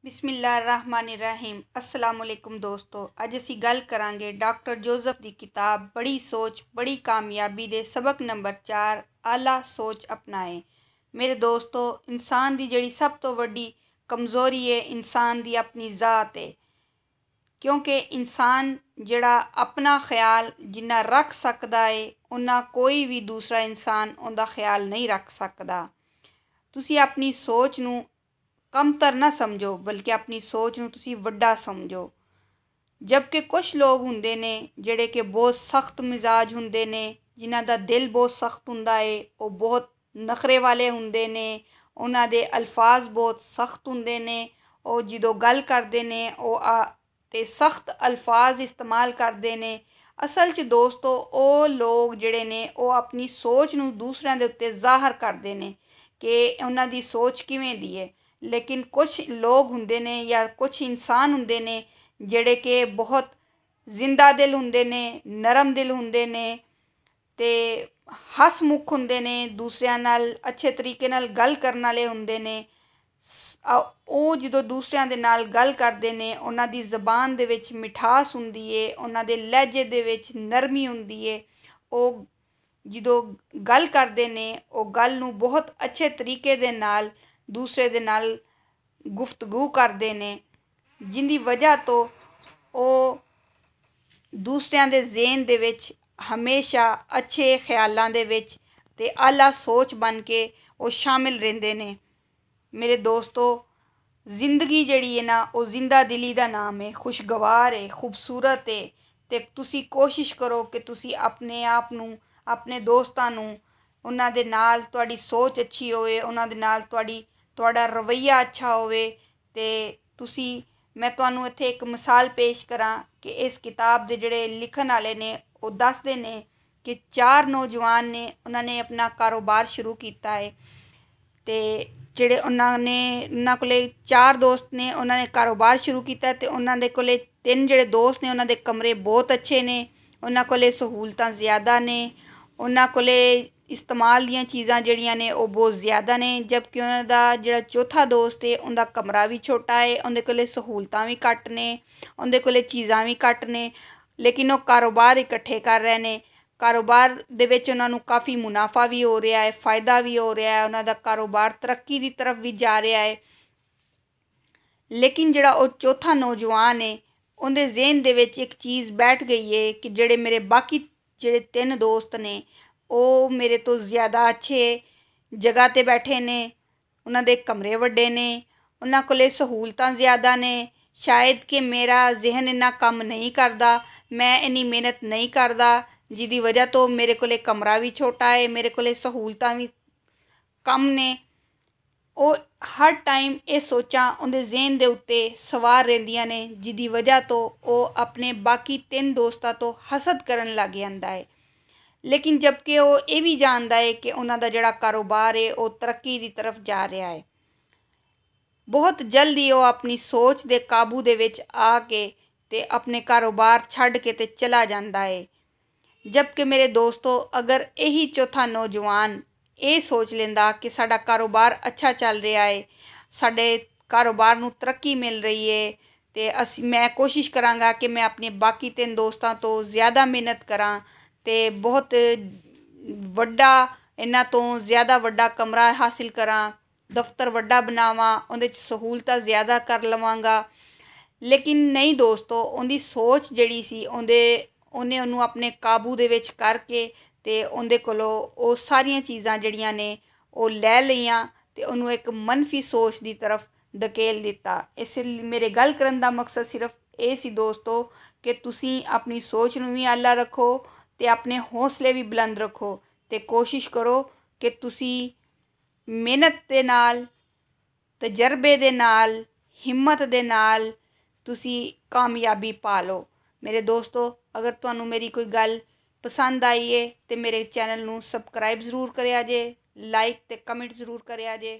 बिस्मिल्लाहिर्रहमानिर्रहीम। अस्सलामुअलैकुम दोस्तों, अज असी गल करांगे डॉक्टर जोसेफ की किताब बड़ी सोच बड़ी कामयाबी दे सबक नंबर 4 आला सोच अपनाएं। मेरे दोस्तों, इंसान की जिहड़ी सब तो वड्डी कमज़ोरी है इंसान की अपनी ज़ात है, क्योंकि इंसान जिहड़ा अपना ख्याल जिन्ना रख सकदा है उन्ना कोई भी दूसरा इंसान उनका ख्याल नहीं रख सकदा। तुसी अपनी सोच नूं कमतर ना समझो, बल्कि अपनी सोच नूं तुसी वड्डा समझो। जबकि कुछ लोग हुंदे ने जिहड़े कि बहुत सख्त मिजाज हुंदे ने, जिन्हां दा दिल बहुत सख्त हुंदा है, वो बहुत नखरे वाले हुंदे ने, उन्हां दे अल्फाज बहुत सख्त हुंदे ने, वो जदों गल करदे ने ते सख्त अल्फाज इस्तेमाल करदे ने। असल च दोस्तों, वो लोग जिहड़े ने वो अपनी सोच नूं दूसरिਆਂ ਦੇ ਉੱਤੇ ਜ਼ਾਹਰ ਕਰਦੇ ਨੇ कि उन्हां दी सोच किवें दी है। लेकिन कुछ लोग हुंदे ने या कुछ इंसान हुंदे ने जिहड़े कि बहुत जिंदा दिल हुंदे ने, नरम दिल हुंदे ने ते हसमुख हुंदे ने, दूसरिਆਂ नाल अच्छे तरीके नाल गल करन वाले हुंदे ने। ਉਹ ਜਦੋਂ दूसरिਆਂ ਦੇ ਨਾਲ गल करदे ने उन्हां दी ज़बान दे विच मिठास हुंदी है, उन्हां दे लहजे दे विच नरमी हुंदी है। ਉਹ ਜਦੋਂ गल करदे ने ਉਹ गल नूं बहुत अच्छे तरीके दे नाल दूसरे दे नाल गुफ्तगू करदे ने, जिंदी वजह तो ਉਹ दूसरिਆਂ ਦੇ ਜ਼ੇਨ ਦੇ ਵਿੱਚ हमेशा अच्छे ख्यालों ਦੇ ਵਿੱਚ ਤੇ आला सोच बन के वो शामिल रहंदे ने। मेरे दोस्तों, जिंदगी जिहड़ी है ना वो जिंदा दिली दा नाम है, खुशगवार है, खूबसूरत है। ते तुसी कोशिश करो कि तुसी अपने आप नूं, अपने दोस्तां नूं, उन्हां दे नाल तुहाडी सोच अच्छी होवे, उन्हां दे नाल तुहाडा रवैया अच्छा होवे। ते तुसी मैं तुहानूं इत्थे एक मिसाल पेश करां कि इस किताब दे जिहड़े लिखण वाले ने वो दसदे ने कि 4 नौजवान ने उन्होंने अपना कारोबार शुरू किया है। तो जिहड़े उन्होंने कोले 4 दोस्त ने उन्होंने कारोबार शुरू किया, तो उन्होंने कोले 3 जिहड़े दोस्त ने उन्होंने कमरे बहुत अच्छे ने, उन्होंने कोले सहूलतां ज़्यादा ने, उन्होंने कोले इस्तेमाल दियां चीज़ां जिहड़ियां ने वो बहुत ज़्यादा ने। जबकि उन्हों दा जिहड़ा चौथा दोस्त है उनका कमरा भी छोटा है, उनके कोले सहूलतां भी घट ने, उनके कोले चीज़ां भी घट ने, लेकिन वो कारोबार इकट्ठे कर रहे हैं। कारोबार दे विच उन्हां नूं काफ़ी मुनाफा भी हो रहा है, फ़ायदा भी हो रहा है, उन्हां दा कारोबार तरक्की की तरफ भी जा रहा है। लेकिन जिहड़ा वो चौथा नौजवान है उनके ज़हन दे विच एक चीज़ बैठ गई है कि जिहड़े मेरे बाकी जिहड़े 3 दोस्त ने वो मेरे तो ज़्यादा अच्छे जगह ते बैठे ने, उन्हां दे कमरे वड्डे ने, उन्हां कोले सहूलतां ज़्यादा ने। शायद कि मेरा जहन इन्ना कम नहीं करता, मैं इन्नी मेहनत नहीं करता, जिहदी वजह तो मेरे कोले कमरा भी छोटा है, मेरे कोले सहूलतां भी कम ने। वो हर टाइम ये सोचां उनके जहन दे उत्ते सवार रहिंदियां ने, जिहदी वजह तो वो अपने बाकी 3 दोस्तां तो हसद करन लग जांदा है। लेकिन जबकि वो ये भी जानता है कि उन्हां दा जिहड़ा कारोबार है वो तरक्की की तरफ जा रहा है। बहुत जल्द ही वो अपनी सोच दे काबू दे विच आके ते अपने कारोबार छड्ड के ते चला जाता है। जबकि मेरे दोस्तों, अगर यही चौथा नौजवान ये सोच लेंदा कि साडा कारोबार अच्छा चल रहा है, साडे कारोबार नूं तरक्की मिल रही है, तो मैं कोशिश करांगा कि मैं अपने बाकी 3 दोस्तों तो ज़्यादा मेहनत करां ते बहुत वड्डा इन्हां तो ज़्यादा वड्डा कमरा हासिल करां, दफ्तर वड्डा बनावां, उहदे च सहूलतां ज़्यादा कर लवांगा। लेकिन नहीं दोस्तों, उनकी सोच जिहड़ी सी उन्हें उन्होंने अपने काबू दे विच करके ते उनके कोलों वो सारियां चीज़ां जिहड़ियां ने वो लै लईयां ते उन्होंने एक मनफी सोच की तरफ धकेल दिता। इस मेरे गल करन दा मकसद सिर्फ ये सी दोस्तों कि तुसी अपनी सोच नूं भी आला रखो ते अपने हौसले भी बुलंद रखो, ते कोशिश करो कि तुसी मेहनत दे नाल, तजर्बे दे नाल, हिम्मत दे नाल तुसी कामयाबी पा लो। मेरे दोस्तों, अगर तुहानूं मेरी कोई गल पसंद आई है तो मेरे चैनल नूं सबसक्राइब जरूर करिया जे, लाइक ते कमेंट जरूर करिया जे।